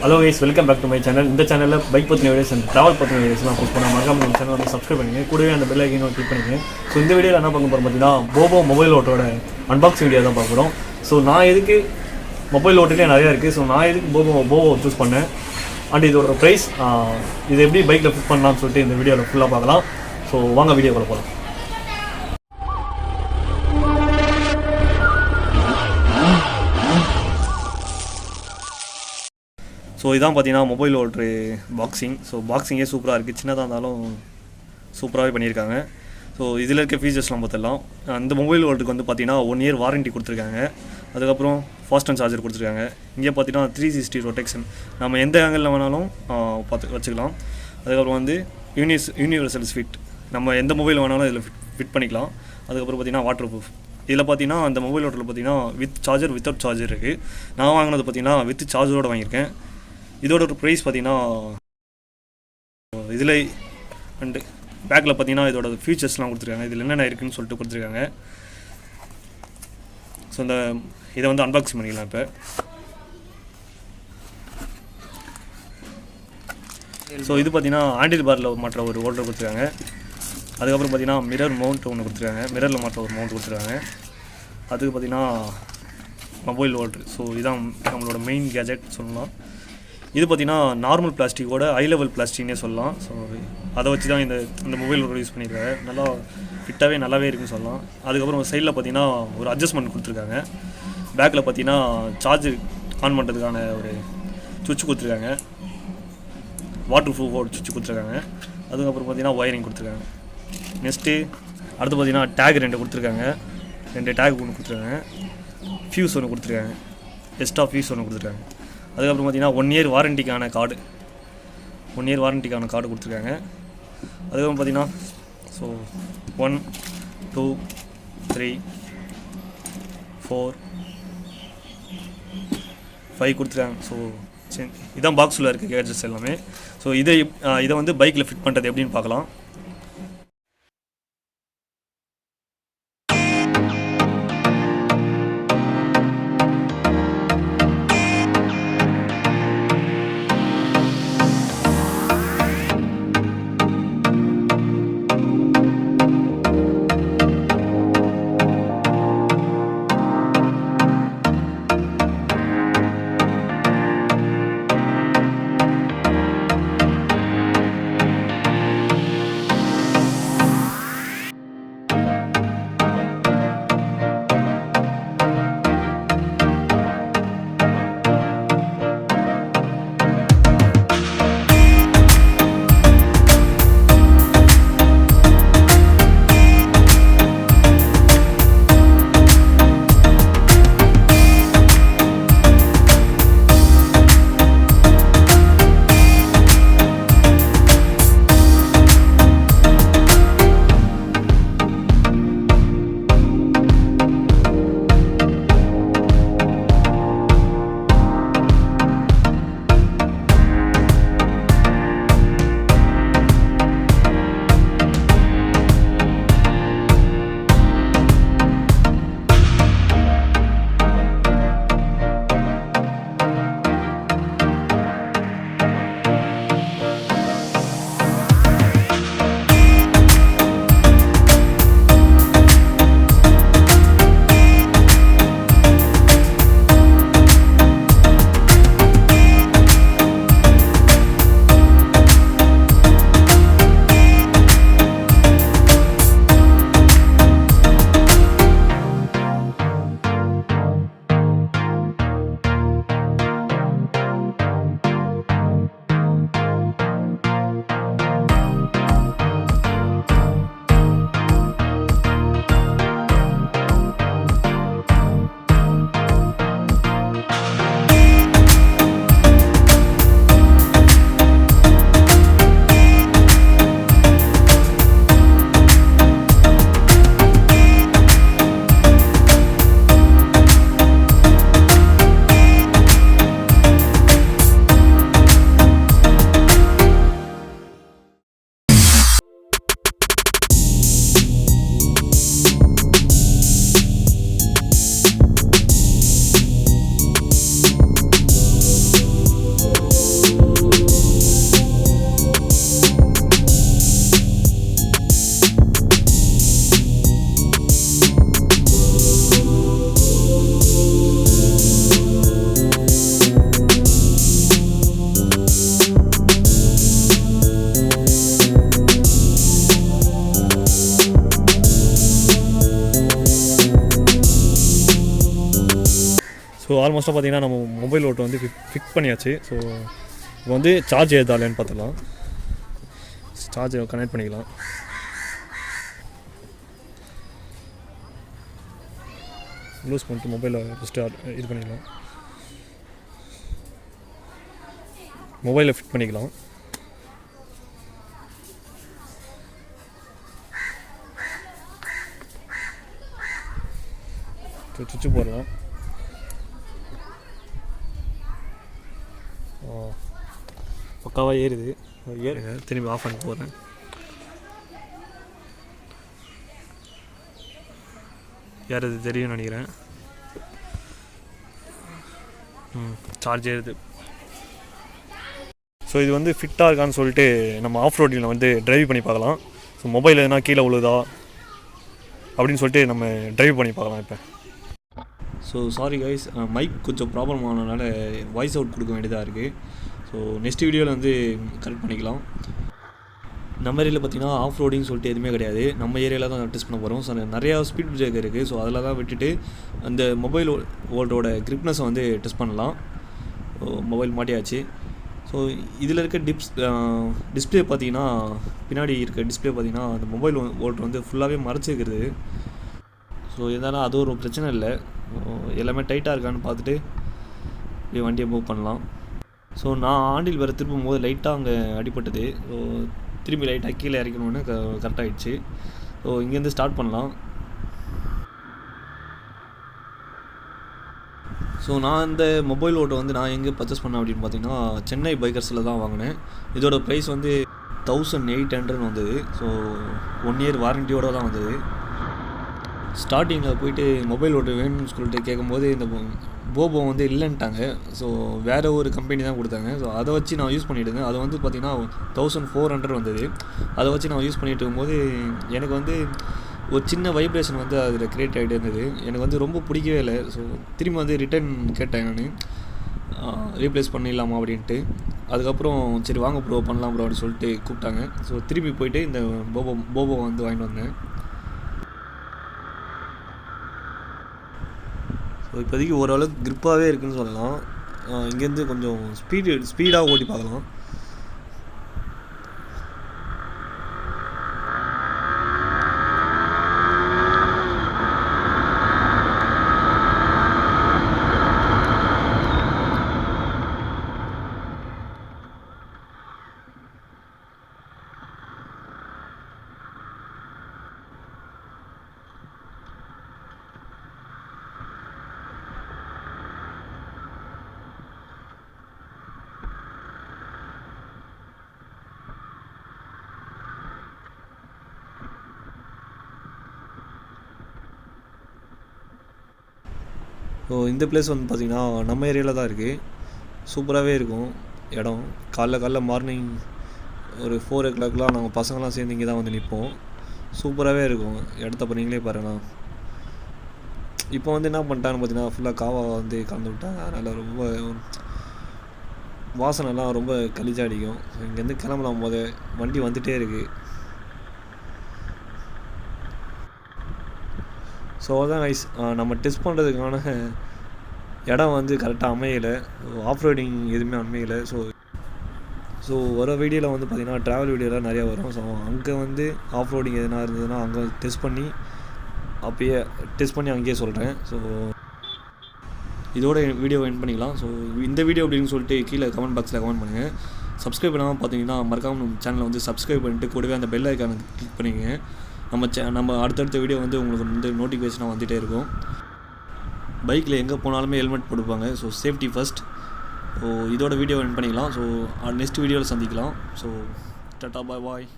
Hello guys, welcome back to my channel. இந்த சேனலில் bike பற்றின வீடியோஸ் அண்ட் ட்ராவல் பற்றின வீடியோஸ்லாம் போஸ்ட் பண்ண மறக்காம நம்ம சேனல் வந்து சப்ஸ்கிரைப் பண்ணிங்க. கூடவே அந்த பெல் ஐக்கனும் கிளிக் பண்ணிங்க. ஸோ இந்த வீடியோவில் என்ன பார்க்க போகிறோம் பார்த்தீங்கன்னா, போபோ மொபைல் ஓட்டோட அன்பாக்சிங் வீடியோ தான் பார்க்க போகிறோம். ஸோ நான் எதுக்கு மொபைல் ஓட்டிலே நிறையா இருக்குது. ஸோ நான் எதுக்கு போபோ சூஸ் பண்ணேன் அண்ட் இதோட ப்ரைஸ், இது எப்படி பைக்கில் ஃபிட் பண்ணலாம்னு சொல்லிட்டு இந்த வீடியோவில் ஃபுல்லாக பார்க்கலாம். ஸோ வாங்க வீடியோக்குள்ள போகலாம். ஸோ இதான் பார்த்தீங்கன்னா மொபைல் ஓட்டுற பாக்ஸிங். ஸோ பாக்ஸிங்கே சூப்பராக இருக்குது, சின்னதாக இருந்தாலும் சூப்பராகவே பண்ணியிருக்காங்க. ஸோ இதில் இருக்க ஃபீச்சர்ஸ்லாம் பார்த்துடலாம். அந்த மொபைல் ஓட்டுக்கு வந்து பார்த்தீங்கன்னா 1 இயர் வாரண்ட்டி கொடுத்துருக்காங்க. அதுக்கப்புறம் ஃபாஸ்ட் அண்ட் சார்ஜர் கொடுத்துருக்காங்க. இங்கே பார்த்தீங்கன்னா 360 ரொட்டேஷன், நம்ம எந்த ஆங்கிளில் வேணாலும் பார்த்து வச்சுக்கலாம். அதுக்கப்புறம் வந்து யூனிவர்சல் ஃபிட், நம்ம எந்த மொபைல் வேணாலும் இதில் ஃபிட் பண்ணிக்கலாம். அதுக்கப்புறம் பார்த்தீங்கன்னா வாட்டர் ப்ரூஃப். இதில் பார்த்தீங்கன்னா அந்த மொபைல் ஓட்டரில் பார்த்தீங்கன்னா வித் சார்ஜர் வித்தவுட் சார்ஜர் இருக்குது. நான் வாங்கினது பார்த்தீங்கன்னா வித் சார்ஜரோடு வாங்கியிருக்கேன். இதோட ஒரு ப்ரைஸ் பார்த்தீங்கன்னா இதில் அண்டு பேக்கில் பார்த்தீங்கன்னா இதோட ஃபீச்சர்ஸ்லாம் கொடுத்துருக்காங்க, இதில் என்னென்ன இருக்குதுன்னு சொல்லிட்டு கொடுத்துருக்காங்க. ஸோ இதை வந்து அன்பாக்சிங் பண்ணிக்கலாம். இப்போ ஸோ இது பார்த்தீங்கன்னா ஹேண்டில் பாரில் மாற்ற ஒரு ஹோல்டர் கொடுத்துருக்காங்க. அதுக்கப்புறம் பார்த்தீங்கன்னா மிரர் மவுண்ட் ஒன்று கொடுத்துருக்காங்க, மிரரில் மாற்ற ஒரு மவுண்ட் கொடுத்துருக்காங்க. அதுக்கு பார்த்தீங்கன்னா மொபைல் ஹோல்டர். ஸோ இதுதான் நம்மளோட மெயின் கேஜெட் சொல்லலாம். இது பார்த்திங்கன்னா நார்மல் பிளாஸ்டிக்கோட ஹை லெவல் பிளாஸ்டிக்னே சொல்லலாம். ஸோ அதை வச்சு தான் இந்த மொபைல் யூஸ் பண்ணியிருக்காங்க. நல்லா ஃபிட்டாகவே நல்லாவே இருக்குன்னு சொல்லலாம். அதுக்கப்புறம் சைடில் பார்த்திங்கன்னா ஒரு அட்ஜஸ்ட்மெண்ட் கொடுத்துருக்காங்க. பேக்கில் பார்த்திங்கன்னா சார்ஜர் ஆன் பண்ணுறதுக்கான ஒரு சுவிட்ச் கொடுத்துருக்காங்க, வாட்டர் ப்ரூஃபோட சுவிட்ச் கொடுத்துருக்காங்க. அதுக்கப்புறம் பார்த்திங்கன்னா ஒயரிங் கொடுத்துருக்காங்க. நெக்ஸ்ட்டு அடுத்து பார்த்திங்கன்னா டேக் 2 கொடுத்துருக்காங்க, 2 டேக் ஒன்று கொடுத்துருக்காங்க. ஃபியூஸ் ஒன்று கொடுத்துருக்காங்க, எக்ஸ்ட்ரா ஃபியூஸ் ஒன்று கொடுத்துருக்காங்க. அதுக்கப்புறம் பார்த்திங்கன்னா 1 இயர் வாரண்டிக்கான கார்டு, 1 இயர் வாரண்டிக்கான கார்டு கொடுத்துருக்காங்க. அதுக்கப்புறம் பார்த்திங்கன்னா ஸோ 1 2 3 4 5 கொடுத்துருக்காங்க. ஸோ இதான் பாக்ஸில் இருக்குது கேஜெட்ஸ் எல்லாமே. ஸோ இதை வந்து பைக்கில் ஃபிட் பண்ணுறது எப்படின்னு பார்க்கலாம். ஸோ ஆல்மோஸ்ட்டாக பார்த்தீங்கன்னா நம்ம மொபைல் ஓட்டு வந்து ஃபிக்ஸ் பண்ணியாச்சு. ஸோ இப்போ வந்து சார்ஜ் ஏதாலேன்னு பார்த்துக்கலாம். சார்ஜ் கனெக்ட் பண்ணிக்கலாம். லூஸ் பண்ணிட்டு மொபைலை ஃபஸ்ட்டு இது பண்ணிக்கலாம். மொபைலை ஃபிட் பண்ணிக்கலாம். சுவிட்சு போடலாம். பக்காவாக ஏறுது. திரும்பி ஆஃப் பண்ணி போடுறேன். ஏறுது தெரியும்னு நினைக்கிறேன். சார்ஜ் ஏறுது. ஸோ இது வந்து ஃபிட்டாக இருக்கான்னு சொல்லிட்டு நம்ம ஆஃப் ரோடில் வந்து ட்ரைவ் பண்ணி பார்க்கலாம். ஸோ மொபைல் எதுனா கீழே விழுதா அப்படின்னு சொல்லிட்டு நம்ம ட்ரைவ் பண்ணி பார்க்கலாம். இப்போ ஸோ சாரி கைஸ், மைக் கொஞ்சம் ப்ராப்ளம் ஆனதுனால வாய்ஸ் அவுட் கொடுக்க வேண்டியதாக இருக்குது. ஸோ நெக்ஸ்ட் வீடியோவில் வந்து கரெக்ட் பண்ணிக்கலாம். நம்ம ஏரியாவில் பார்த்திங்கன்னா ஆஃப் ரோடிங் சொல்லிட்டு எதுவுமே கிடையாது. நம்ம ஏரியாவில் தான் டெஸ்ட் பண்ண போகிறோம். ஸோ நிறையா ஸ்பீட் பிரேக் இருக்குது. ஸோ அதில் தான் விட்டுட்டு அந்த மொபைல் ஓல்டரோட கிரிப்னஸை வந்து டெஸ்ட் பண்ணலாம். மொபைல் மாட்டியாச்சு. ஸோ இதில் இருக்க டிஸ்பிளே பார்த்திங்கன்னா, பின்னாடி இருக்க டிஸ்பிளே பார்த்திங்கன்னா அந்த மொபைல் ஓல்டர் வந்து ஃபுல்லாகவே மறைச்சிருக்கிறது. ஸோ இருந்தாலும் அது ஒரு பிரச்சனை இல்லை. எல்லாமே டைட்டாக இருக்கான்னு பார்த்துட்டு இப்படி வண்டியை மூவ் பண்ணலாம். ஸோ நான் ஆண்டில் வேறு திருப்பும் போது லைட்டாக அங்கே அடிப்பட்டது. ஸோ திரும்பி லைட்டாக கீழே இறக்கணுன்னு கரெக்டாகிடுச்சு. ஸோ இங்கேருந்து ஸ்டார்ட் பண்ணலாம். ஸோ நான் இந்த மொபைல் ஓட்டை வந்து நான் எங்கே பர்ச்சேஸ் பண்ணேன் அப்படின்னு பார்த்தீங்கன்னா சென்னை பைக்கர்ஸில் தான் வாங்கினேன். இதோட ப்ரைஸ் வந்து 1800 வந்தது. ஸோ 1 இயர் வாரண்டியோடு தான் வந்தது. ஸ்டார்டிங்கில் போயிட்டு மொபைல் ஓட்டு வேணும்னு சொல்லிட்டு கேட்கும்போது இந்த போபோ வந்து இல்லைன்ட்டாங்க. ஸோ வேறு ஒரு கம்பெனி தான் கொடுத்தாங்க. ஸோ அதை வச்சு நான் யூஸ் பண்ணிட்டு இருந்தேன். அது வந்து பார்த்திங்கன்னா 1400 வந்தது. அதை வச்சு நான் யூஸ் பண்ணிட்டு இருக்கும்போது எனக்கு வந்து ஒரு சின்ன வைப்ரேஷன் வந்து அதில் க்ரியேட் ஆகிட்டே இருந்தது. எனக்கு வந்து ரொம்ப பிடிக்கவே இல்லை. ஸோ திரும்பி வந்து ரிட்டர்ன் கேட்டேன் நான், ரீப்ளேஸ் பண்ணிடலாமா அப்படின்ட்டு. அதுக்கப்புறம் சரி வாங்க ப்ரோ பண்ணலாம் ப்ரோ அப்படின்னு சொல்லிட்டு கூப்பிட்டாங்க. ஸோ திரும்பி போயிட்டு இந்த போபோ வந்து வாங்கிட்டு வந்தேன். ஸோ இப்போதைக்கு ஓரளவுக்கு க்ரிப்பாகவே இருக்குதுன்னு சொல்லலாம். இங்கேருந்து கொஞ்சம் ஸ்பீடாக ஓட்டி பார்க்கலாம். ஸோ இந்த பிளேஸ் வந்து பார்த்திங்கன்னா நம்ம ஏரியாவில் தான் இருக்குது. சூப்பராகவே இருக்கும் இடம். காலைல மார்னிங் ஒரு 4 o'clock நாங்கள் பசங்களாம் சேர்ந்து இங்கே தான் வந்து நிற்போம். சூப்பராகவே இருக்கும் இடத்த. இப்போ நீங்களே பாருங்கள். இப்போ வந்து என்ன பண்ணிட்டான்னு பார்த்தீங்கன்னா ஃபுல்லாக காவா வந்து கலந்து விட்டாங்க. அதனால் ரொம்ப வாசனைலாம் ரொம்ப கலிஜா அடிக்கும். ஸோ இங்கேருந்து கிளம்பலாம் போது வண்டி வந்துகிட்டே இருக்குது. ஸோ அதான் கைஸ், நம்ம டெஸ்ட் பண்ணுறதுக்கான இடம் வந்து கரெக்டாக அமையலை. ஆஃப் ரோடிங் எதுவுமே அமையலை. ஸோ வர வீடியோவில் வந்து பார்த்திங்கன்னா ட்ராவல் வீடியோலாம் நிறையா வரும். ஸோ அங்கே வந்து ஆஃப் ரோடிங் எதுனா இருந்ததுன்னா அங்கே டெஸ்ட் பண்ணி அப்பயே டெஸ்ட் பண்ணி அங்கேயே சொல்கிறேன். ஸோ இதோட வீடியோவை எண்ட் பண்ணிக்கலாம். ஸோ இந்த வீடியோ அப்படின்னு சொல்லிட்டு கீழே கமெண்ட் பாக்ஸில் கமெண்ட் பண்ணுங்கள். சப்ஸ்கிரைப் பண்ணாமல் பார்த்தீங்கன்னா மறக்காமல் நம்ம சேனலை வந்து சப்ஸ்கிரைப் பண்ணிட்டு கூடவே அந்த பெல் ஐக்கானை கிளிக் பண்ணிக்கங்க. நம்ம அடுத்தடுத்த வீடியோ வந்து உங்களுக்கு வந்து நோட்டிஃபிகேஷனாக வந்துகிட்டே இருக்கும். பைக்கில் எங்கே போனாலுமே ஹெல்மெட் போட்டுப்பாங்க. So safety first. ஸோ இதோட வீடியோ எண்ட் பண்ணிக்கலாம். ஸோ நெக்ஸ்ட் வீடியோவில் சந்திக்கலாம். ஸோ டாடா பாய் பாய்.